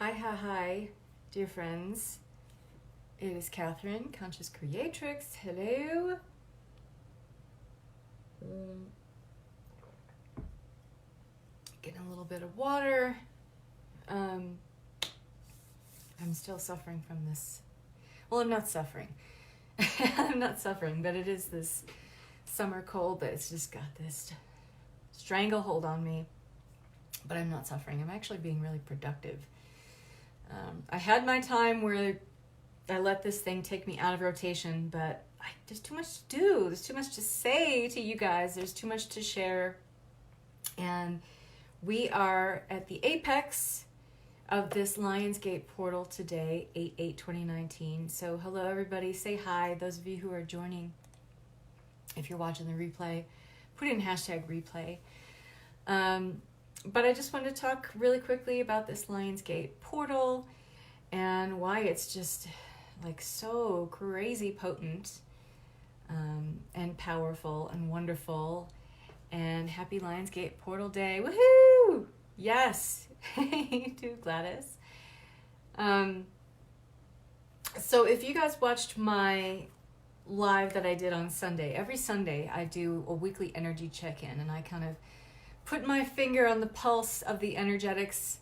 Hi, dear friends. It is Catherine, Conscious Creatrix. Hello. Getting a little bit of water. I'm still suffering from this. Well, I'm not suffering. I'm not suffering, but it is this summer cold that's just got this stranglehold on me. But I'm not suffering. I'm actually being really productive. I had my time where I let this thing take me out of rotation, but there's too much to do. There's too much to say to you guys. There's too much to share. And we are at the apex of this Lionsgate portal today, 8/8/2019. So hello, everybody. Say hi. Those of you who are joining, if you're watching the replay, put in #replay. But I just wanted to talk really quickly about this Lionsgate portal and why it's just like so crazy potent and powerful and wonderful. And happy Lionsgate Portal Day. Woohoo! Yes. You too, Gladys. So if you guys watched my live that I did on Sunday, every Sunday I do a weekly energy check-in, and I kind of put my finger on the pulse of the energetics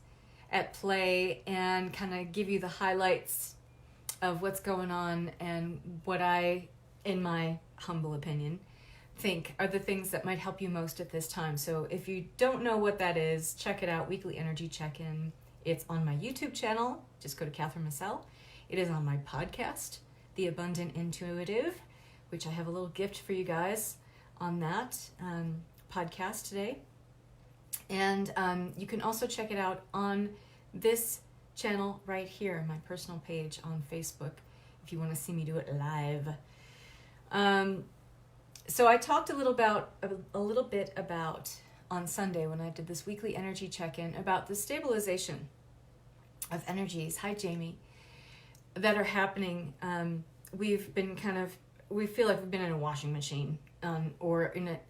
at play and kind of give you the highlights of what's going on and what I, in my humble opinion, think are the things that might help you most at this time. So if you don't know what that is, check it out, Weekly Energy Check-In. It's on my YouTube channel. Just go to Catherine Massell. It is on my podcast, The Abundant Intuitive, which I have a little gift for you guys on that podcast today. And you can also check it out on this channel right here, my personal page on Facebook, if you want to see me do it live. So I talked a little bit about on Sunday when I did this weekly energy check-in about the stabilization of energies. Hi, Jamie. That are happening. We feel like we've been in a washing machine or in a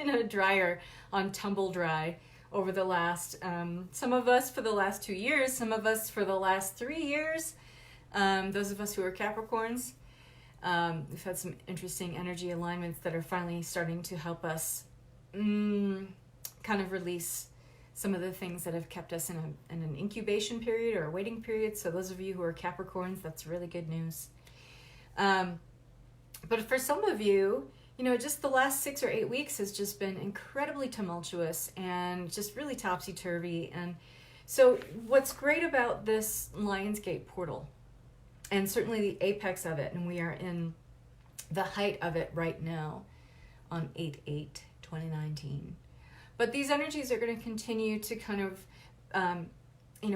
in a dryer on tumble dry over the last, some of us for the last 2 years, some of us for the last 3 years. Those of us who are Capricorns, we've had some interesting energy alignments that are finally starting to help us kind of release some of the things that have kept us in an incubation period or a waiting period. So those of you who are Capricorns, that's really good news. But for some of you, just the last 6 or 8 weeks has just been incredibly tumultuous and just really topsy-turvy. And so what's great about this Lionsgate portal, and certainly the apex of it, and we are in the height of it right now on 8/8/2019. But these energies are going to continue to kind of,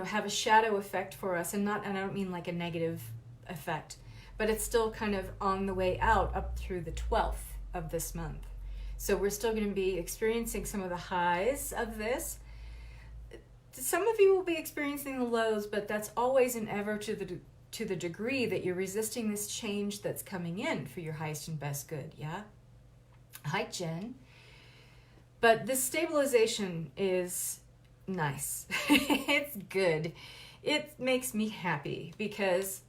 have a shadow effect for us, and I don't mean like a negative effect, but it's still kind of on the way out up through the 12th of this month. So we're still going to be experiencing some of the highs of this. Some of you will be experiencing the lows, but that's always and ever to the degree that you're resisting this change that's coming in for your highest and best good, yeah? Hi, Jen. But this stabilization is nice. It's good. It makes me happy because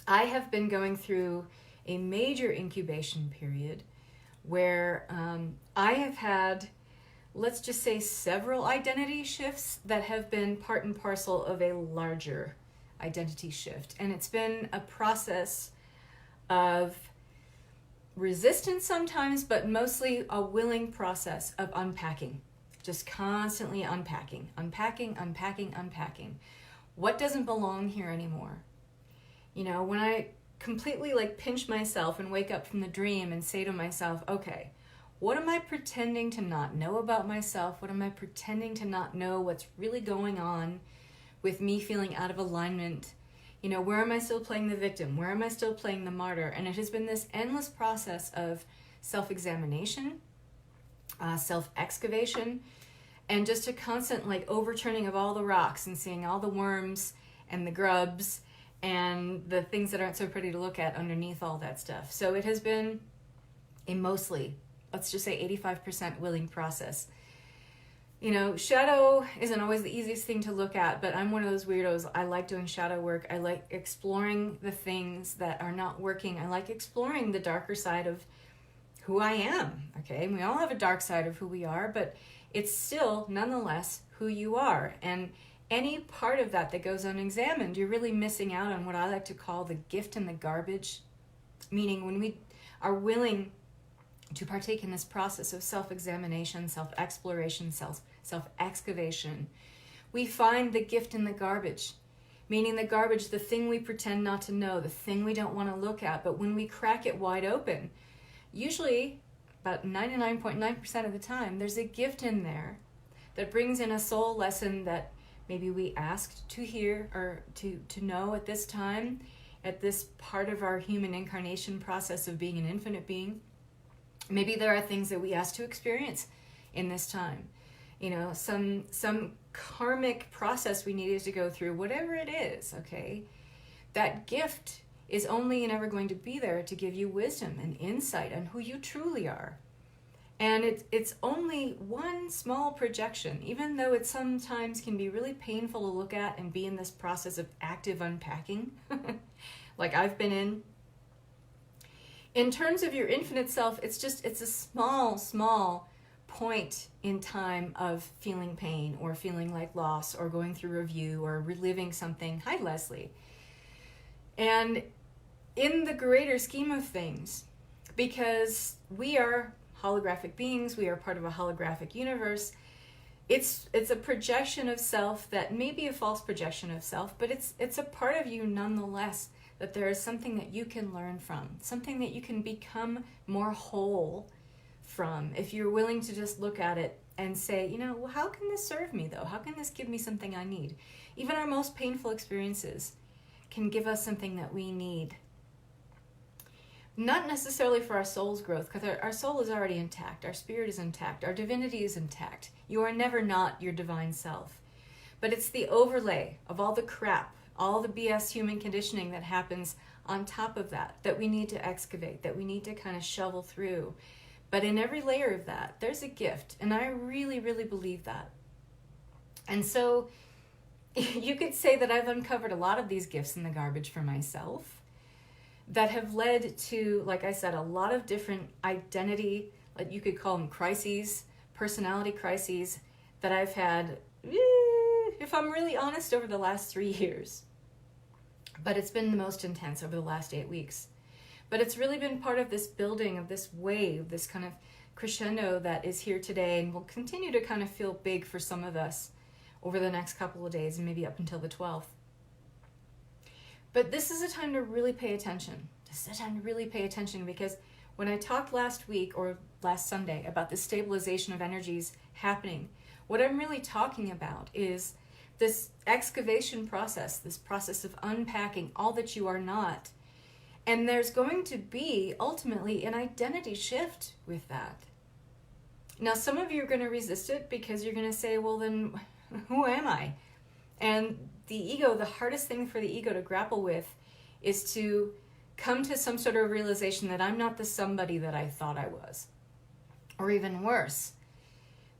I have been going through a major incubation period where I have had, let's just say, several identity shifts that have been part and parcel of a larger identity shift. And it's been a process of resistance sometimes, but mostly a willing process of unpacking, just constantly unpacking. What doesn't belong here anymore? When I completely pinch myself and wake up from the dream and say to myself, okay, what am I pretending to not know about myself? What am I pretending to not know what's really going on with me feeling out of alignment? Where am I still playing the victim? Where am I still playing the martyr? And it has been this endless process of self-examination, self-excavation, and just a constant overturning of all the rocks and seeing all the worms and the grubs and the things that aren't so pretty to look at underneath all that stuff. So it has been a mostly, let's just say 85% willing process. You know, shadow isn't always the easiest thing to look at, but I'm one of those weirdos. I like doing shadow work. I like exploring the things that are not working. I like exploring the darker side of who I am, okay? And we all have a dark side of who we are, but it's still, nonetheless, who you are. And any part of that that goes unexamined, you're really missing out on what I like to call the gift in the garbage. Meaning when we are willing to partake in this process of self-examination, self-exploration, self-excavation, we find the gift in the garbage. Meaning the garbage, the thing we pretend not to know, the thing we don't want to look at. But when we crack it wide open, usually about 99.9% of the time, there's a gift in there that brings in a soul lesson that maybe we asked to hear or to know at this time, at this part of our human incarnation process of being an infinite being. Maybe there are things that we asked to experience in this time. You know, some karmic process we needed to go through, whatever it is, okay? That gift is only and ever going to be there to give you wisdom and insight on who you truly are. And it's only one small projection, even though it sometimes can be really painful to look at and be in this process of active unpacking, like I've been in. In terms of your infinite self, it's a small point in time of feeling pain or feeling like loss or going through review or reliving something. Hi, Leslie. And in the greater scheme of things, because we are holographic beings, we are part of a holographic universe, it's a projection of self that may be a false projection of self, but it's a part of you nonetheless, that there is something that you can learn from, something that you can become more whole from, if you're willing to just look at it and say, you know, well, how can this serve me though? How can this give me something I need? Even our most painful experiences can give us something that we need. Not necessarily for our soul's growth, because our soul is already intact, our spirit is intact, our divinity is intact. You are never not your divine self. But it's the overlay of all the crap, all the BS human conditioning that happens on top of that we need to excavate, that we need to kind of shovel through. But in every layer of that, there's a gift, and I really, really believe that. And so you could say that I've uncovered a lot of these gifts in the garbage for myself that have led to, like I said, a lot of different identity, like you could call them crises, personality crises that I've had, if I'm really honest, over the last 3 years. But it's been the most intense over the last 8 weeks. But it's really been part of this building of this wave, this kind of crescendo that is here today and will continue to kind of feel big for some of us over the next couple of days and maybe up until the 12th. But this is a time to really pay attention. This is a time to really pay attention, because when I talked last week or last Sunday about the stabilization of energies happening, what I'm really talking about is this excavation process, this process of unpacking all that you are not. And there's going to be ultimately an identity shift with that. Now, some of you are going to resist it because you're going to say, well, then who am I? And the ego, the hardest thing for the ego to grapple with is to come to some sort of realization that I'm not the somebody that I thought I was. Or even worse,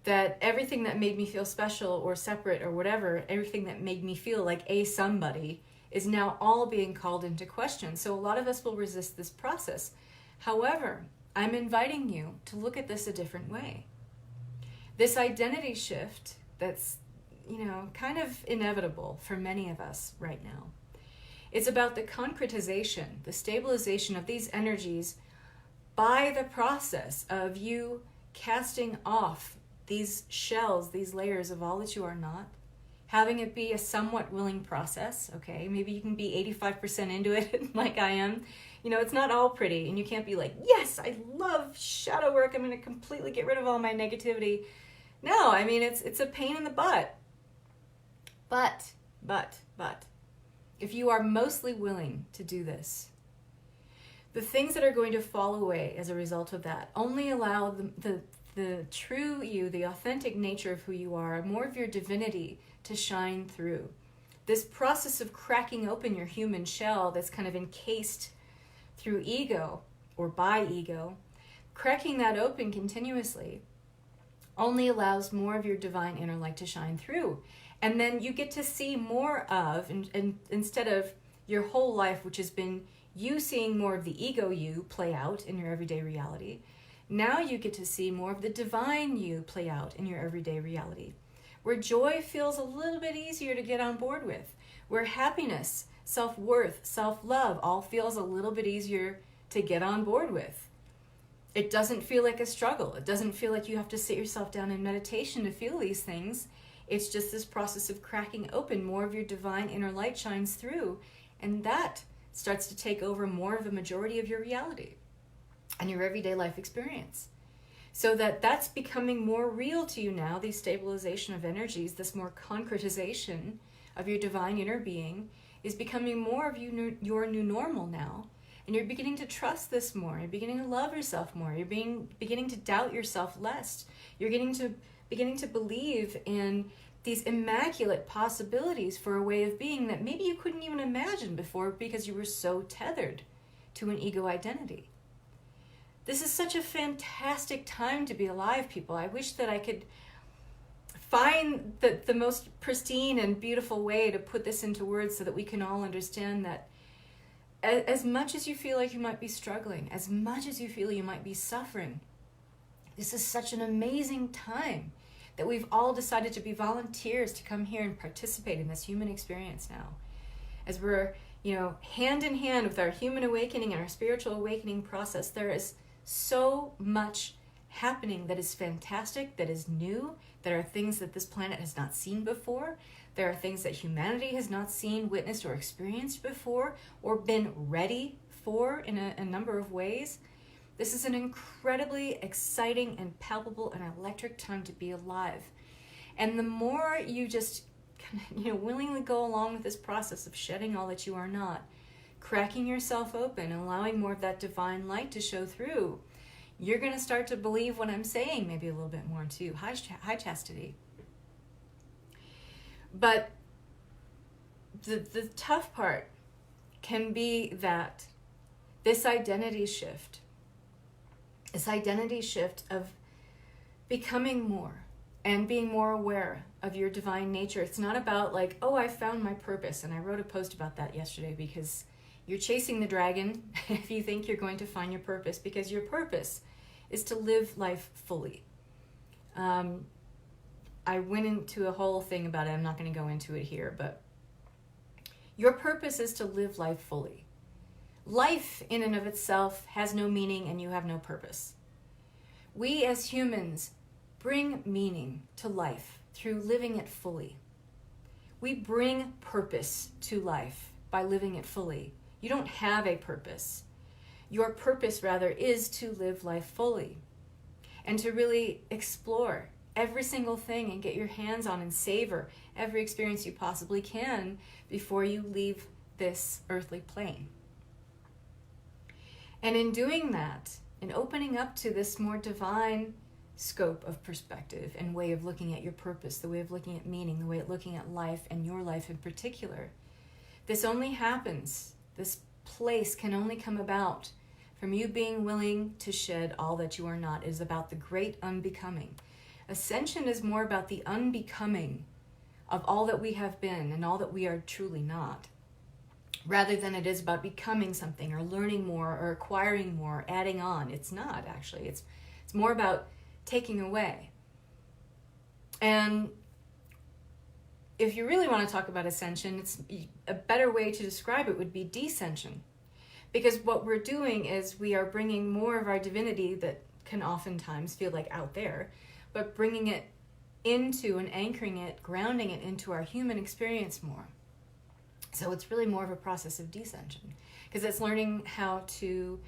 that everything that made me feel special or separate or whatever, everything that made me feel like a somebody is now all being called into question. So a lot of us will resist this process. However, I'm inviting you to look at this a different way. This identity shift that's, kind of inevitable for many of us right now. It's about the concretization, the stabilization of these energies by the process of you casting off these shells, these layers of all that you are not, having it be a somewhat willing process, okay? Maybe you can be 85% into it like I am. It's not all pretty, and you can't be like, yes, I love shadow work, I'm going to completely get rid of all my negativity. No, it's a pain in the butt. But, if you are mostly willing to do this, the things that are going to fall away as a result of that only allow the true you, the authentic nature of who you are, more of your divinity to shine through. This process of cracking open your human shell that's kind of encased through ego or by ego, cracking that open continuously only allows more of your divine inner light to shine through. And then you get to see more of, and instead of your whole life, which has been you seeing more of the ego you play out in your everyday reality, now you get to see more of the divine you play out in your everyday reality, where joy feels a little bit easier to get on board with, where happiness, self-worth, self-love all feels a little bit easier to get on board with. It doesn't feel like a struggle. It doesn't feel like you have to sit yourself down in meditation to feel these things. It's just this process of cracking open. More of your divine inner light shines through, and that starts to take over more of the majority of your reality and your everyday life experience. So that's becoming more real to you now, the stabilization of energies, this more concretization of your divine inner being is becoming more of your new normal now. And you're beginning to trust this more. You're beginning to love yourself more. You're beginning to doubt yourself less. You're beginning to believe in these immaculate possibilities for a way of being that maybe you couldn't even imagine before because you were so tethered to an ego identity. This is such a fantastic time to be alive, people. I wish that I could find the most pristine and beautiful way to put this into words so that we can all understand that as much as you feel like you might be struggling, as much as you feel you might be suffering, this is such an amazing time that we've all decided to be volunteers to come here and participate in this human experience now. As we're, hand in hand with our human awakening and our spiritual awakening process, there is so much happening that is fantastic, that is new. There are things that this planet has not seen before. There are things that humanity has not seen, witnessed, or experienced before, or been ready for in a number of ways. This is an incredibly exciting and palpable and electric time to be alive. And the more you just willingly go along with this process of shedding all that you are not, cracking yourself open, allowing more of that divine light to show through, you're going to start to believe what I'm saying maybe a little bit more too. High chastity. But the tough part can be that this identity shift of becoming more and being more aware of your divine nature. It's not about like, oh, I found my purpose. And I wrote a post about that yesterday because you're chasing the dragon if you think you're going to find your purpose, because your purpose is to live life fully. I went into a whole thing about it. I'm not going to go into it here, but your purpose is to live life fully. Life in and of itself has no meaning and you have no purpose. We as humans bring meaning to life through living it fully. We bring purpose to life by living it fully. You don't have a purpose. Your purpose, rather, is to live life fully and to really explore every single thing and get your hands on and savor every experience you possibly can before you leave this earthly plane. And in doing that, in opening up to this more divine scope of perspective and way of looking at your purpose, the way of looking at meaning, the way of looking at life and your life in particular, this only happens, this place can only come about from you being willing to shed all that you are not. It is about the great unbecoming. Ascension is more about the unbecoming of all that we have been and all that we are truly not, rather than it is about becoming something or learning more or acquiring more, or adding on. It's not, actually. It's more about taking away. And if you really want to talk about ascension, it's a better way to describe it would be descension. Because what we're doing is we are bringing more of our divinity that can oftentimes feel like out there, but bringing it into and anchoring it, grounding it into our human experience more. So it's really more of a process of descension, because it's learning how to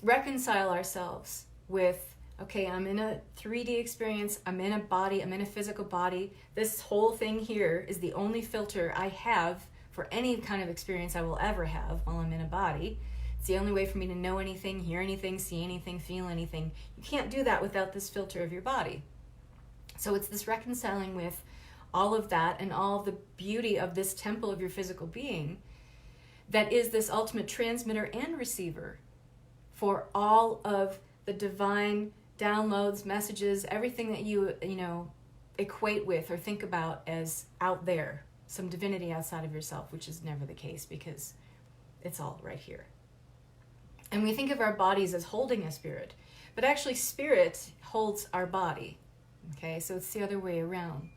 reconcile ourselves with, okay, I'm in a 3D experience, I'm in a body, I'm in a physical body. This whole thing here is the only filter I have for any kind of experience I will ever have while I'm in a body. It's the only way for me to know anything, hear anything, see anything, feel anything. You can't do that without this filter of your body. So it's this reconciling with all of that and all of the beauty of this temple of your physical being that is this ultimate transmitter and receiver for all of the divine downloads, messages, everything that you equate with or think about as out there, some divinity outside of yourself, which is never the case because it's all right here. And we think of our bodies as holding a spirit, but actually spirit holds our body. Okay, so it's the other way around.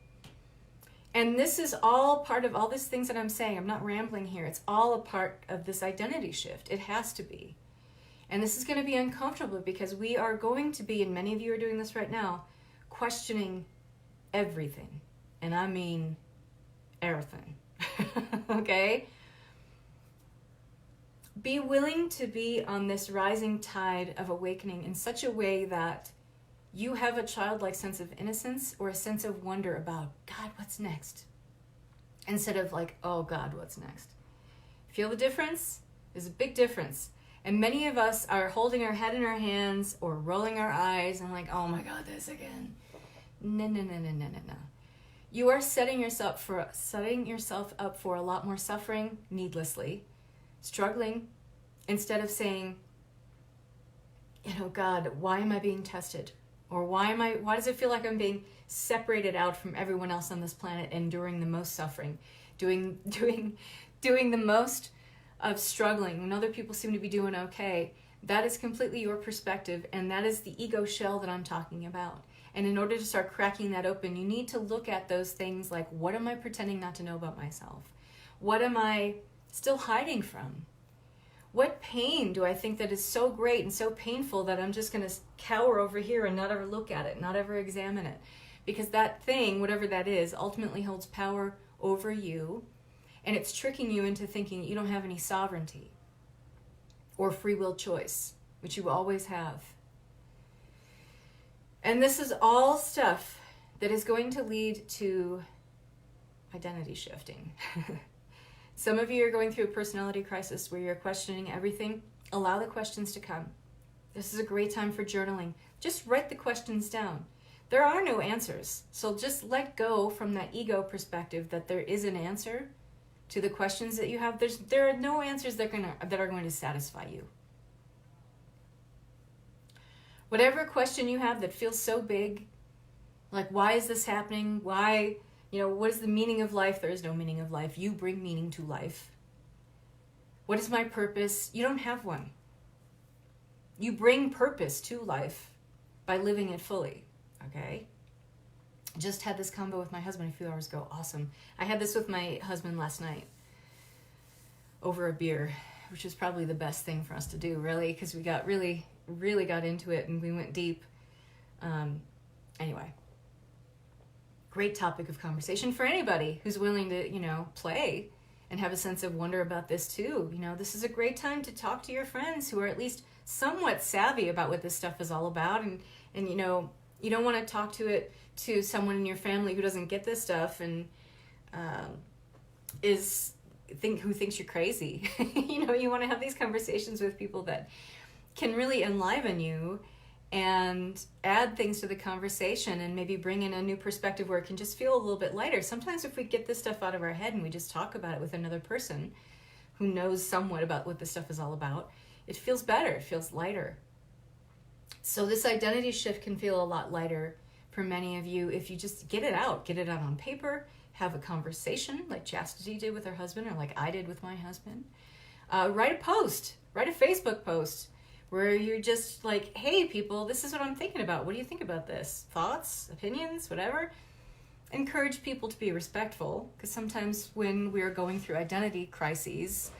And this is all part of all these things that I'm saying. I'm not rambling here. It's all a part of this identity shift. It has to be. And this is going to be uncomfortable because we are going to be, and many of you are doing this right now, questioning everything. And I mean everything. Okay? Be willing to be on this rising tide of awakening in such a way that you have a childlike sense of innocence or a sense of wonder about, God, what's next? Instead of like, oh God, what's next? Feel the difference? There's a big difference. And many of us are holding our head in our hands or rolling our eyes and like, oh my God, this again. No. You are setting yourself up for a lot more suffering needlessly, struggling, instead of saying, God, why am I being tested? Or why does it feel like I'm being separated out from everyone else on this planet, enduring the most suffering, doing the most of struggling when other people seem to be doing okay? That is completely your perspective, and that is the ego shell that I'm talking about. And in order to start cracking that open, you need to look at those things like, what am I pretending not to know about myself? What am I still hiding from? What pain do I think that is so great and so painful that I'm just going to cower over here and not ever look at it, not ever examine it? Because that thing, whatever that is, ultimately holds power over you, and it's tricking you into thinking you don't have any sovereignty or free will choice, which you always have. And this is all stuff that is going to lead to identity shifting. Some of you are going through a personality crisis where you're questioning everything. Allow the questions to come. This is a great time for journaling. Just write the questions down. There are no answers. So just let go from that ego perspective that there is an answer to the questions that you have. There are no answers that are going to satisfy you. Whatever question you have that feels so big, like why is this happening? Why? What is the meaning of life? There is no meaning of life. You bring meaning to life. What is my purpose? You don't have one. You bring purpose to life by living it fully, okay? I just had this convo with my husband a few hours ago. Awesome. I had this with my husband last night over a beer, which is probably the best thing for us to do, really, because we got really got into it and we went deep. Anyway. Great topic of conversation for anybody who's willing to, play and have a sense of wonder about this too. This is a great time to talk to your friends who are at least somewhat savvy about what this stuff is all about. And you don't want to talk to someone in your family who doesn't get this stuff and who thinks you're crazy. You want to have these conversations with people that can really enliven you and add things to the conversation and maybe bring in a new perspective where it can just feel a little bit lighter. Sometimes if we get this stuff out of our head and we just talk about it with another person who knows somewhat about what this stuff is all about, it feels better, it feels lighter. So this identity shift can feel a lot lighter for many of you if you just get it out on paper, have a conversation like Chastity did with her husband or like I did with my husband. Write a Facebook post, where you're just like, hey, people, this is what I'm thinking about. What do you think about this? Thoughts, opinions, whatever? Encourage people to be respectful, because sometimes when we're going through identity crises,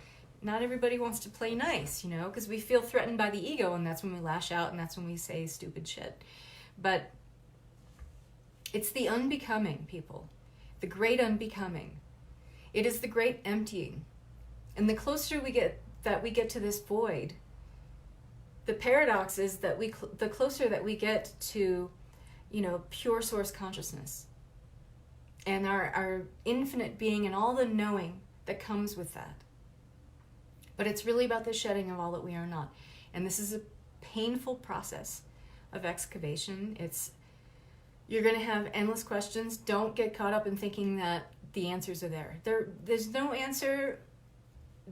not everybody wants to play nice, because we feel threatened by the ego, and that's when we lash out, and that's when we say stupid shit. But it's the unbecoming, people. The great unbecoming. It is the great emptying. And the closer we get to this void, the paradox is that the closer that we get to, pure source consciousness and our infinite being and all the knowing that comes with that. But it's really about the shedding of all that we are not. And this is a painful process of excavation. You're going to have endless questions. Don't get caught up in thinking that the answers are there. There's no answer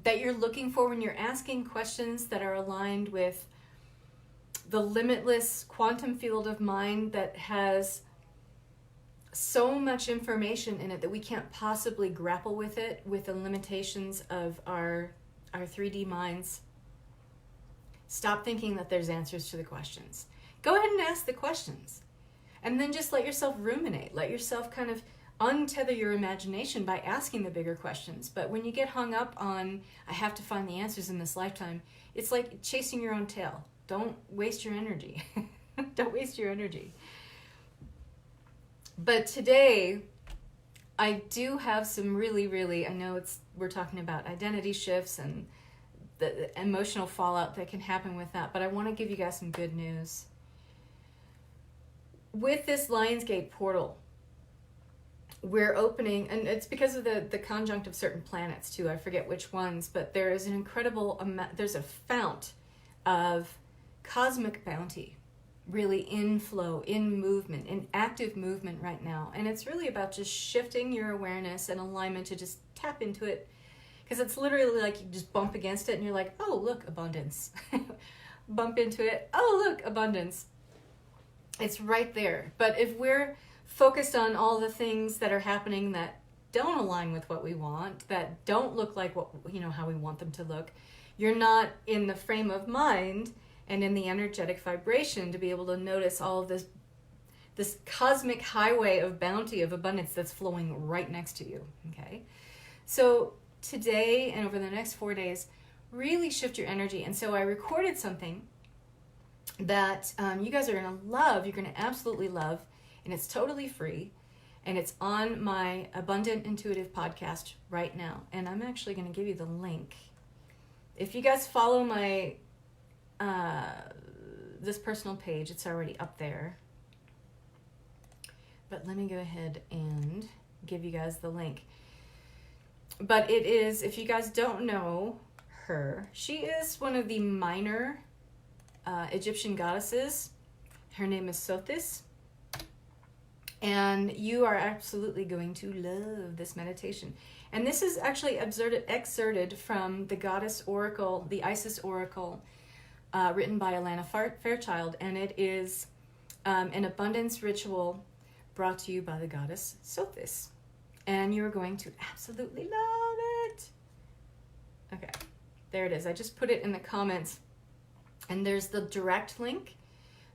that you're looking for when you're asking questions that are aligned with the limitless quantum field of mind that has so much information in it that we can't possibly grapple with it with the limitations of our 3D minds. Stop thinking that there's answers to the questions. Go ahead and ask the questions. And then just let yourself ruminate. Let yourself kind of untether your imagination by asking the bigger questions. But when you get hung up on, I have to find the answers in this lifetime, it's like chasing your own tail. Don't waste your energy. Don't waste your energy. But today, I do have some really, I know we're talking about identity shifts and the emotional fallout that can happen with that, but I want to give you guys some good news. With this Lionsgate portal, we're opening, and it's because of the conjunct of certain planets too, I forget which ones, but there is an incredible amount, there's a fount of cosmic bounty really in flow, in movement, in active movement right now. And it's really about just shifting your awareness and alignment to just tap into it. Because it's literally like you just bump against it and you're like, oh, look, abundance. Bump into it, oh, look, abundance. It's right there. But if we're focused on all the things that are happening that don't align with what we want, that don't look like what, how we want them to look, you're not in the frame of mind and in the energetic vibration to be able to notice all of this cosmic highway of bounty, of abundance that's flowing right next to you, okay? So today and over the next 4 days, really shift your energy. And so I recorded something that you guys are going to love, you're going to absolutely love, and it's totally free, and it's on my Abundant Intuitive podcast right now. And I'm actually going to give you the link. If you guys follow my this personal page, it's already up there. But let me go ahead and give you guys the link. But it is, if you guys don't know her, she is one of the minor Egyptian goddesses. Her name is Sothis. And you are absolutely going to love this meditation. And this is actually excerpted from the Goddess Oracle, the Isis Oracle, written by Alana Fairchild. And it is an abundance ritual brought to you by the goddess Sothis. And you're going to absolutely love it. Okay, there it is. I just put it in the comments. And there's the direct link.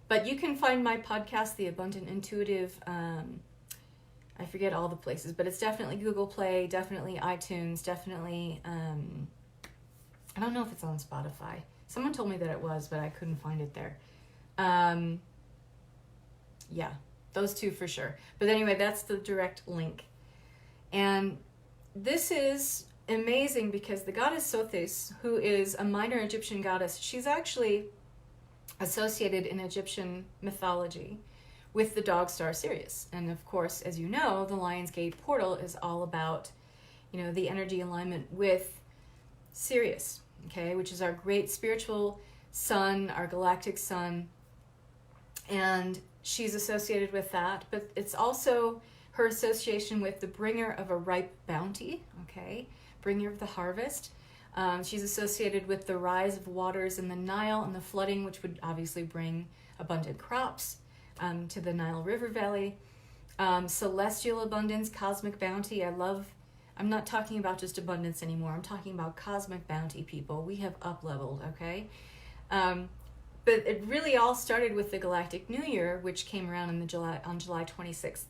But you can find my podcast, The Abundant Intuitive, I forget all the places, but it's definitely Google Play, definitely iTunes, definitely, I don't know if it's on Spotify. Someone told me that it was, but I couldn't find it there. Yeah, those two for sure. But anyway, that's the direct link. And this is amazing because the goddess Sothis, who is a minor Egyptian goddess, she's actually associated in Egyptian mythology with the dog star Sirius. And of course, as you know, the Lionsgate portal is all about, the energy alignment with Sirius, okay, which is our great spiritual sun, our galactic sun. And she's associated with that, but it's also her association with the bringer of a ripe bounty, okay, bringer of the harvest. She's associated with the rise of waters in the Nile and the flooding, which would obviously bring abundant crops to the Nile River Valley. Celestial abundance, cosmic bounty. I'm not talking about just abundance anymore. I'm talking about cosmic bounty, people. We have up-leveled, okay? But it really all started with the Galactic New Year, which came around on July 26th.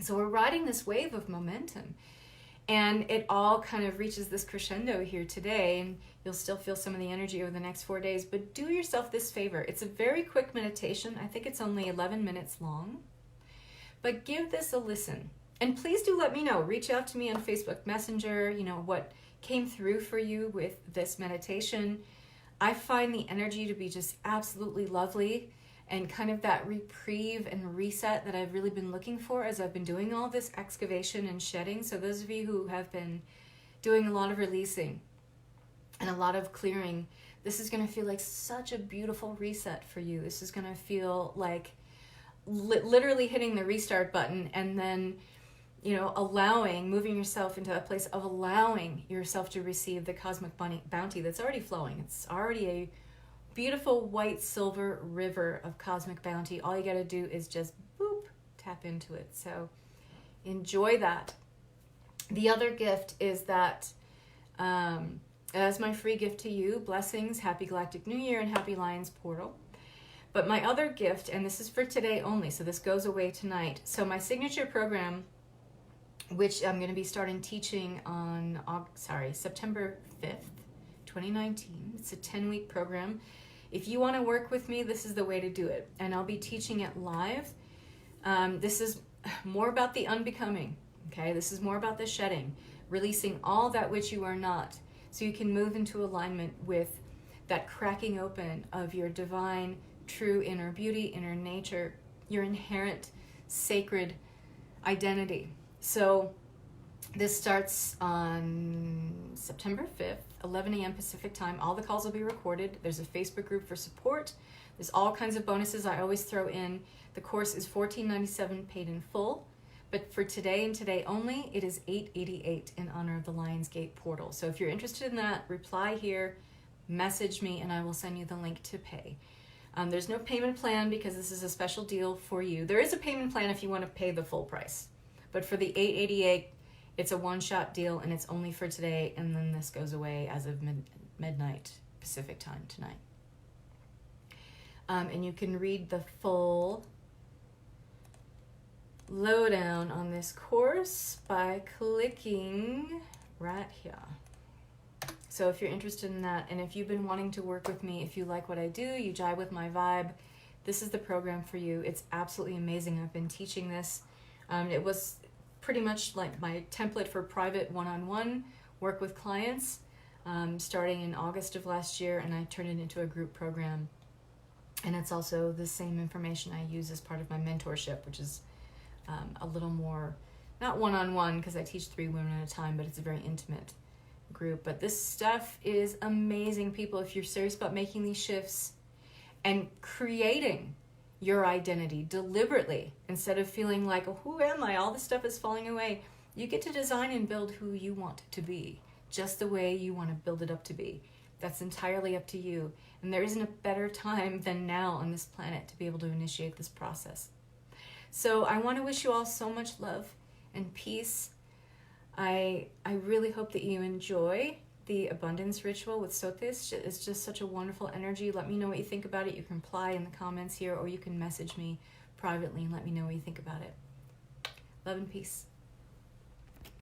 So we're riding this wave of momentum. And it all kind of reaches this crescendo here today, and you'll still feel some of the energy over the next 4 days. But do yourself this favor. It's a very quick meditation. I think it's only 11 minutes long. But give this a listen. And please do let me know. Reach out to me on Facebook Messenger, what came through for you with this meditation. I find the energy to be just absolutely lovely, and kind of that reprieve and reset that I've really been looking for as I've been doing all this excavation and shedding. So those of you who have been doing a lot of releasing and a lot of clearing, this is going to feel like such a beautiful reset for you. This is going to feel like literally hitting the restart button and then, moving yourself into a place of allowing yourself to receive the cosmic bounty that's already flowing. It's already a beautiful white silver river of cosmic bounty. All you got to do is just boop, tap into it. So enjoy that. The other gift is that as my free gift to you, blessings, happy Galactic New Year, and happy Lions Portal. But my other gift, and this is for today only, so this goes away tonight. So my signature program, which I'm going to be starting teaching on September 5th, 2019. It's a 10-week program. If you want to work with me, this is the way to do it. And I'll be teaching it live. This is more about the unbecoming, okay? This is more about the shedding, releasing all that which you are not, so you can move into alignment with that cracking open of your divine, true inner beauty, inner nature, your inherent sacred identity. So this starts on September 5th, 11 a.m. Pacific time. All the calls will be recorded. There's a Facebook group for support. There's all kinds of bonuses I always throw in. The course is $14.97 paid in full. But for today and today only, it is $888 in honor of the Lionsgate portal. So if you're interested in that, reply here, message me, and I will send you the link to pay. There's no payment plan because this is a special deal for you. There is a payment plan if you want to pay the full price. But for the $888, it's a one-shot deal, and it's only for today, and then this goes away as of midnight Pacific time tonight. And you can read the full lowdown on this course by clicking right here. So if you're interested in that, and if you've been wanting to work with me, if you like what I do, you jive with my vibe, this is the program for you. It's absolutely amazing. I've been teaching this. It was pretty much like my template for private one-on-one work with clients starting in August of last year, and I turned it into a group program. And it's also the same information I use as part of my mentorship, which is a little more, not one-on-one because I teach 3 women at a time, but it's a very intimate group. But this stuff is amazing, people. If you're serious about making these shifts and creating your identity deliberately, instead of feeling like, oh, who am I? All this stuff is falling away. You get to design and build who you want to be, just the way you want to build it up to be. That's entirely up to you. And there isn't a better time than now on this planet to be able to initiate this process. So I want to wish you all so much love and peace. I really hope that you enjoy the abundance ritual with Sothis. It's just such a wonderful energy. Let me know what you think about it. You can reply in the comments here, or you can message me privately and let me know what you think about it. Love and peace.